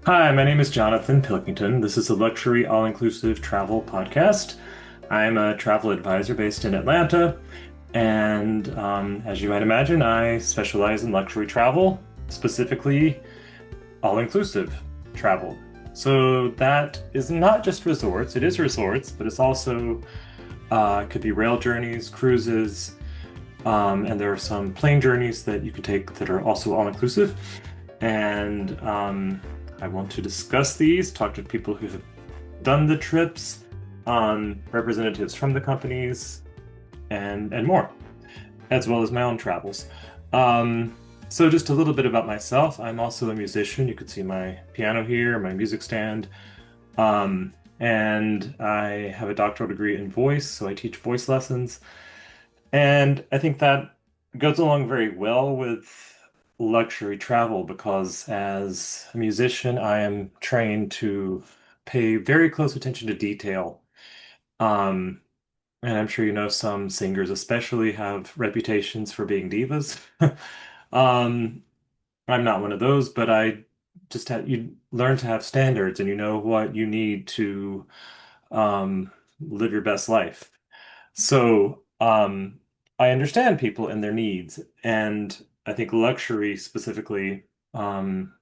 Hi, my name is Jonathan Pilkington. This is a luxury all-inclusive travel podcast. I'm a travel advisor based in Atlanta, and as you might imagine, I specialize in luxury travel, specifically all-inclusive travel. So that is not just resorts, it is resorts, but it's also could be rail journeys, cruises, and there are some plane journeys that you can take that are also all-inclusive. And I want to discuss these, talk to people who have done the trips, representatives from the companies, and more, as well as my own travels. Um, so just a little bit about myself. I'm also a musician. You could see my piano here, my music stand. And I have a doctoral degree in voice, so I teach voice lessons. And I think that goes along very well with luxury travel because as a musician, I am trained to pay very close attention to detail. Um, and I'm sure you know some singers especially have reputations for being divas. Um, I'm not one of those, but I just had you learn to have standards and you know what you need to live your best life. So, I understand people and their needs, and I think luxury specifically um,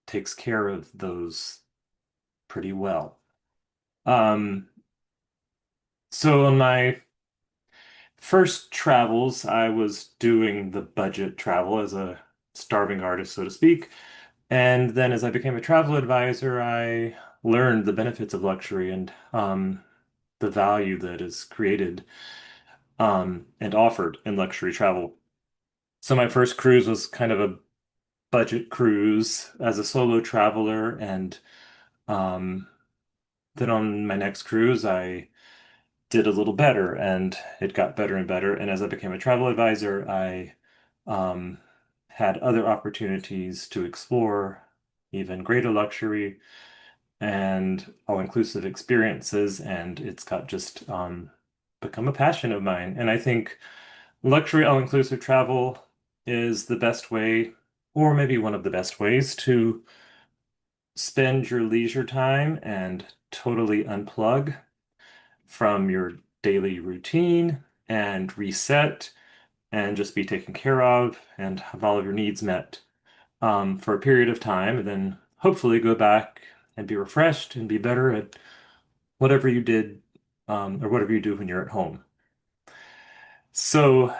takes care of those pretty well. Um, so on my first travels, I was doing the budget travel as a starving artist, so to speak. And then as I became a travel advisor, I learned the benefits of luxury and the value that is created and offered in luxury travel. So my first cruise was kind of a budget cruise as a solo traveler, and um, then on my next cruise, I did a little better, and it got better and better. And as I became a travel advisor, I um, had other opportunities to explore even greater luxury and all-inclusive experiences, and it's got just become a passion of mine. And I think luxury all-inclusive travel is the best way, or maybe one of the best ways to spend your leisure time and totally unplug from your daily routine and reset and just be taken care of and have all of your needs met for a period of time, and then hopefully go back and be refreshed and be better at whatever you did or whatever you do when you're at home. So,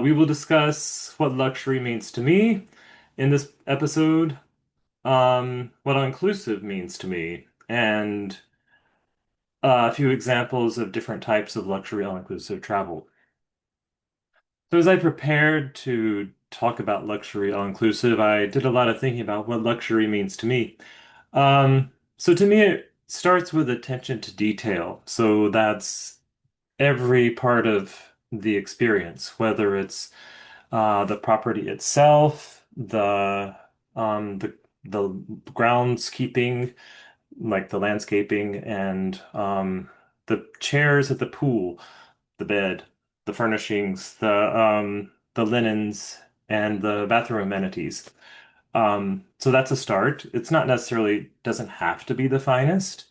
we will discuss what luxury means to me in this episode, what all-inclusive means to me, and a few examples of different types of luxury all-inclusive travel. So as I prepared to talk about luxury all-inclusive, I did a lot of thinking about what luxury means to me. So to me, it starts with attention to detail. So that's every part of the experience, whether it's the property itself, the groundskeeping, like the landscaping and the chairs at the pool, the bed, the furnishings, the linens, and the bathroom amenities. So that's a start. It's not necessarily doesn't have to be the finest.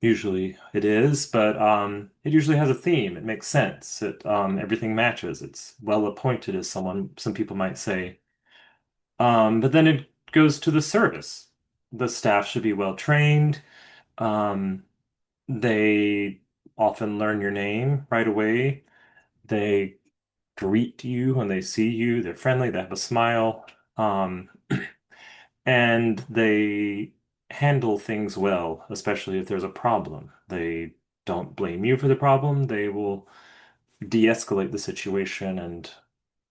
Usually it is, but it usually has a theme. It makes sense. Everything matches. It's well appointed, as some people might say. But then it goes to the service. The staff should be well trained. Um, they often learn your name right away. They greet you when they see you. They're friendly. They have a smile. Um, and they handle things well, especially if there's a problem. They don't blame you for the problem. They will de-escalate the situation and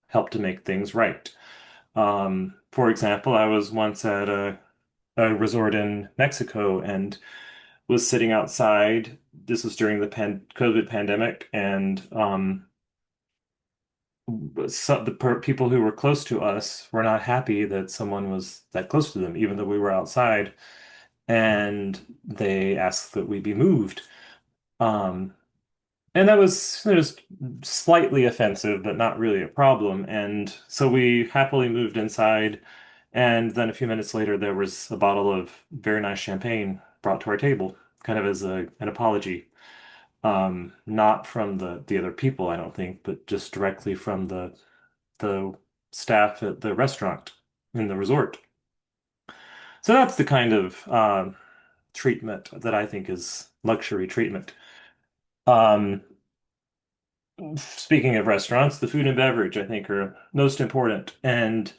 help to make things right. For example, I was once at a resort in Mexico and was sitting outside. This was during the COVID pandemic, and people who were close to us were not happy that someone was that close to them, even though we were outside, and they asked that we be moved. Um, and that was just slightly offensive, but not really a problem. And so we happily moved inside And then a few minutes later, there was a bottle of very nice champagne brought to our table, kind of as an apology. Not from the other people, I don't think, but just directly from the staff at the restaurant in the resort. So that's the kind of treatment that I think is luxury treatment. Um, Speaking of restaurants, the food and beverage I think are most important, and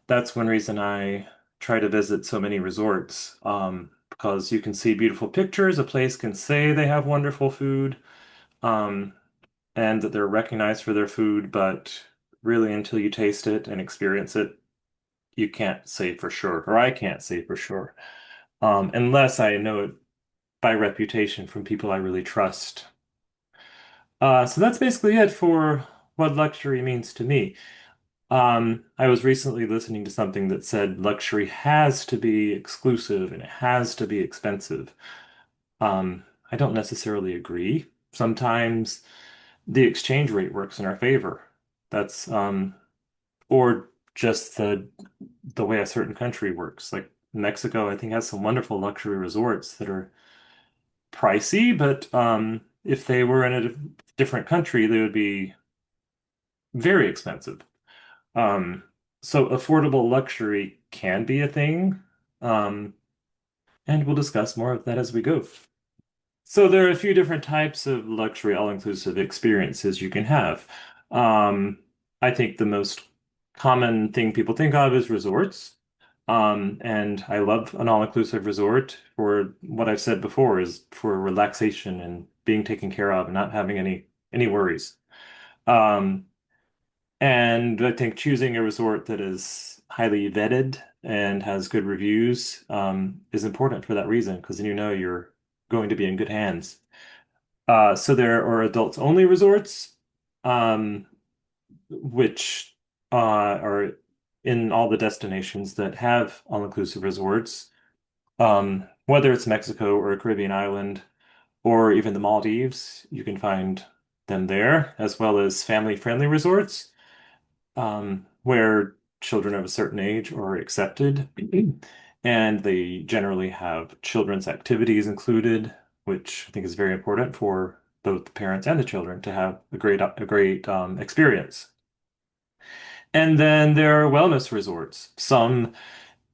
that's one reason I try to visit so many resorts. Because you can see beautiful pictures, a place can say they have wonderful food, um, and that they're recognized for their food, but really until you taste it and experience it, you can't say for sure, or I can't say for sure, unless I know it by reputation from people I really trust. So that's basically it for what luxury means to me. I was recently listening to something that said luxury has to be exclusive and it has to be expensive. I don't necessarily agree. Sometimes the exchange rate works in our favor. That's or just the way a certain country works. Like Mexico, I think has some wonderful luxury resorts that are pricey, but if they were in a different country, they would be very expensive. Um, so affordable luxury can be a thing. Um, and we'll discuss more of that as we go. So there are a few different types of luxury all-inclusive experiences you can have. Um, I think the most common thing people think of is resorts. And I love an all-inclusive resort for what I've said before is for relaxation and being taken care of and not having any worries. Um, and I think choosing a resort that is highly vetted and has good reviews is important for that reason, because then you know you're going to be in good hands. So there are adults only resorts, um, which are in all the destinations that have all-inclusive resorts, whether it's Mexico or a Caribbean island or even the Maldives, you can find them there, as well as family-friendly resorts, where children of a certain age are accepted. And they generally have children's activities included, which I think is very important for both the parents and the children to have a great experience. And then there are wellness resorts. Some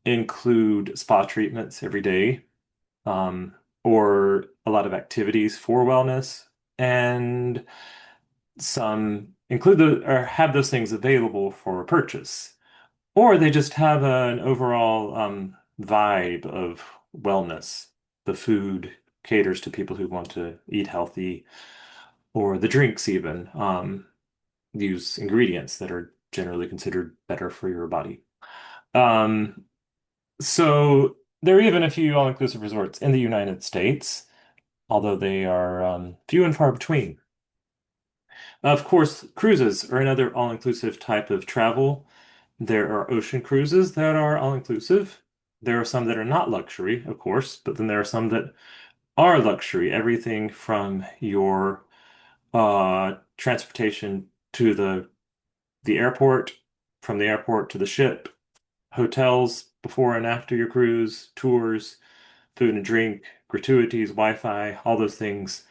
include spa treatments every day, um, or a lot of activities for wellness, and some include or have those things available for purchase. Or they just have an overall vibe of wellness. The food caters to people who want to eat healthy, or the drinks even use ingredients that are generally considered better for your body. Um, so there are even a few all-inclusive resorts in the United States, although they are few and far between. Of course, cruises are another all-inclusive type of travel. There are ocean cruises that are all-inclusive. There are some that are not luxury, of course, but then there are some that are luxury. Everything from your transportation to the airport, from the airport to the ship, hotels before and after your cruise, tours, food and drink, gratuities, Wi-Fi, all those things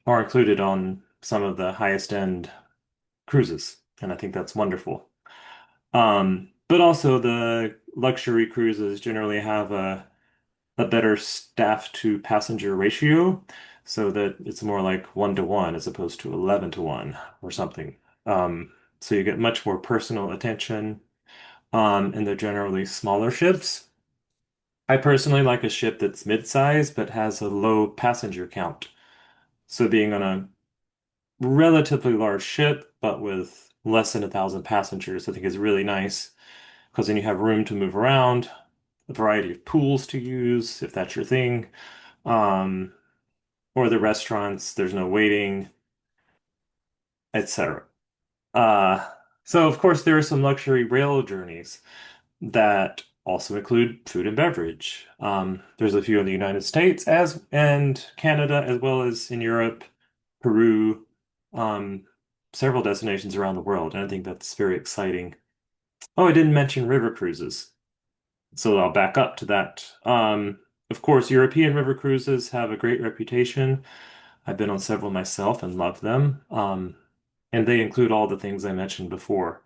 are included on some of the highest end cruises, and I think that's wonderful. But also the luxury cruises generally have a better staff to passenger ratio, so that it's more like 1 to 1 as opposed to 11 to 1 or something. So you get much more personal attention, and they're generally smaller ships. I personally like a ship that's mid-size but has a low passenger count. So being on a relatively large ship, but with less than 1,000 passengers, I think is really nice because then you have room to move around, a variety of pools to use if that's your thing, um, or the restaurants, there's no waiting, etc. Uh, so of course there are some luxury rail journeys that also include food and beverage. There's a few in the United States as and Canada, as well as in Europe, Peru, um, several destinations around the world, and I think that's very exciting. Oh, I didn't mention river cruises. So I'll back up to that. Of course, European river cruises have a great reputation. I've been on several myself and love them. And they include all the things I mentioned before,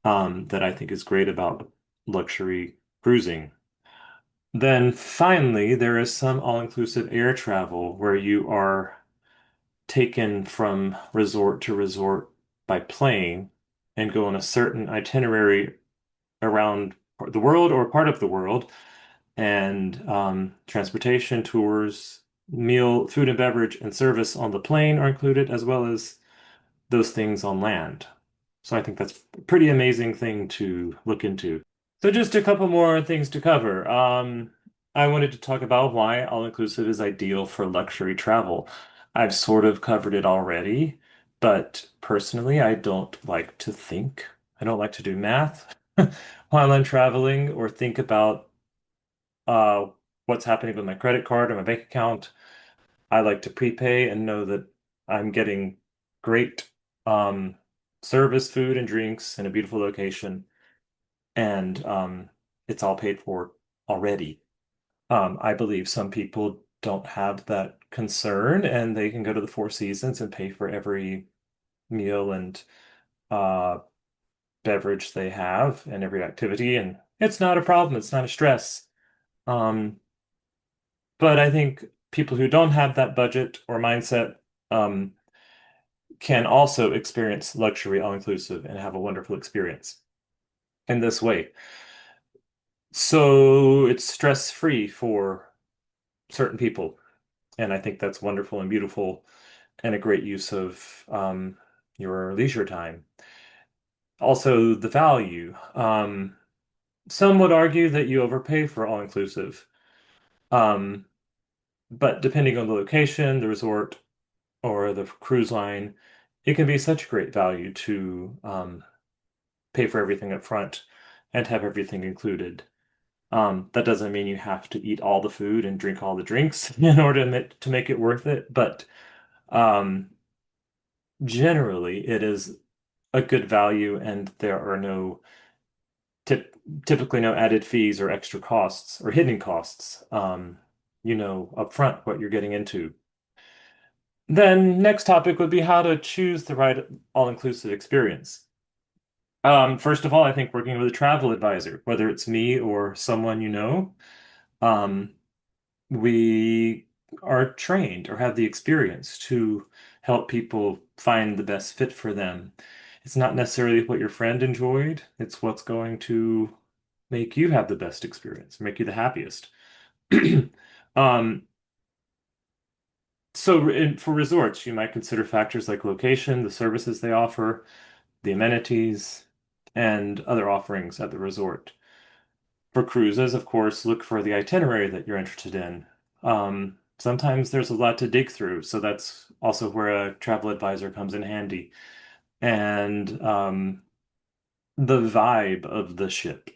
that I think is great about luxury cruising. Then finally, there is some all-inclusive air travel where you are taken from resort to resort by plane and go on a certain itinerary around the world or part of the world, and transportation, tours, food and beverage, and service on the plane are included, as well as those things on land. So I think that's a pretty amazing thing to look into. So just a couple more things to cover. I wanted to talk about why all-inclusive is ideal for luxury travel. I've sort of covered it already, but personally, I don't like to think. I don't like to do math while I'm traveling or think about uh, what's happening with my credit card or my bank account. I like to prepay and know that I'm getting great um, service, food, and drinks in a beautiful location, and it's all paid for already. I believe some people don't have that concern, and they can go to the Four Seasons and pay for every meal and uh, beverage they have and every activity, and it's not a problem. It's not a stress. Um, but I think people who don't have that budget or mindset um, can also experience luxury all-inclusive and have a wonderful experience in this way. So it's stress-free for certain people. And I think that's wonderful and beautiful and a great use of your leisure time. Also, the value. Some would argue that you overpay for all-inclusive. Um, but depending on the location, the resort, or the cruise line, it can be such great value to pay for everything up front and have everything included. That doesn't mean you have to eat all the food and drink all the drinks in order to make it worth it, but um, generally it is a good value, and there are typically no added fees or extra costs or hidden costs. You know upfront what you're getting into. Then next topic would be how to choose the right all-inclusive experience. First of all, I think working with a travel advisor, whether it's me or someone you know, um, we are trained or have the experience to help people find the best fit for them. It's not necessarily what your friend enjoyed, it's what's going to make you have the best experience, make you the happiest. Um, for resorts, you might consider factors like location, the services they offer, the amenities, and other offerings at the resort. For cruises, of course, look for the itinerary that you're interested in. Sometimes there's a lot to dig through, so that's also where a travel advisor comes in handy. And the vibe of the ship.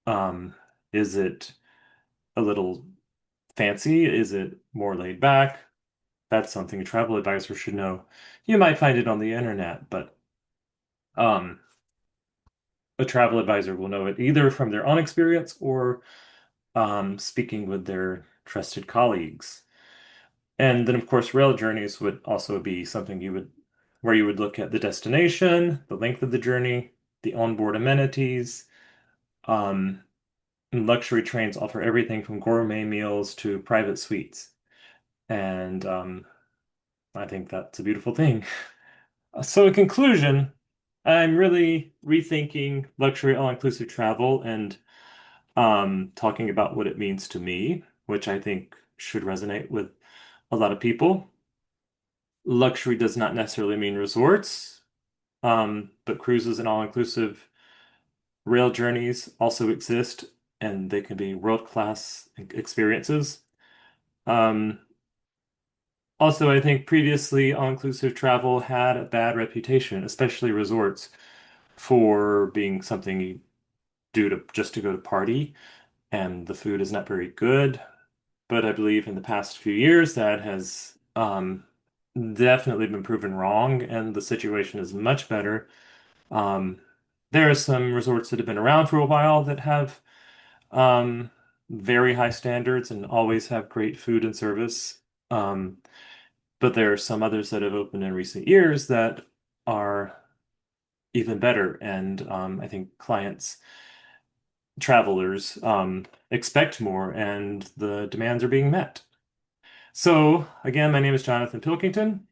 Um, is it a little fancy? Is it more laid back? That's something a travel advisor should know. You might find it on the internet, but um, a travel advisor will know it either from their own experience or speaking with their trusted colleagues. And then, of course, rail journeys would also be something where you would look at the destination, the length of the journey, the onboard amenities. Um, and luxury trains offer everything from gourmet meals to private suites. And I think that's a beautiful thing. So, in conclusion, I'm really rethinking luxury all-inclusive travel and talking about what it means to me, which I think should resonate with a lot of people. Luxury does not necessarily mean resorts, but cruises and all-inclusive rail journeys also exist, and they can be world-class experiences. Um, Also, I think previously all-inclusive travel had a bad reputation, especially resorts, for being something you do to just to go to party, and the food is not very good. But I believe in the past few years that has definitely been proven wrong, and the situation is much better. Um, there are some resorts that have been around for a while that have um, very high standards and always have great food and service. Um, but there are some others that have opened in recent years that are even better. And I think clients, travelers, expect more, and the demands are being met. So, again, my name is Jonathan Pilkington.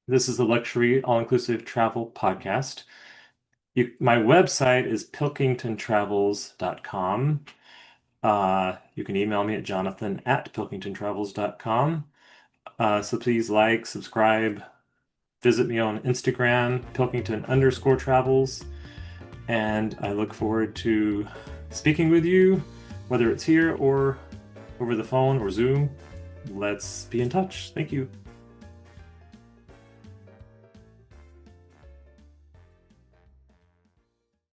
This is the Luxury All-Inclusive Travel Podcast. My website is pilkingtontravels.com. You can email me at jonathan@pilkingtontravels.com. So please like, subscribe, visit me on Instagram, pilkington_travels, and I look forward to speaking with you, whether it's here or over the phone or Zoom. Let's be in touch. Thank you.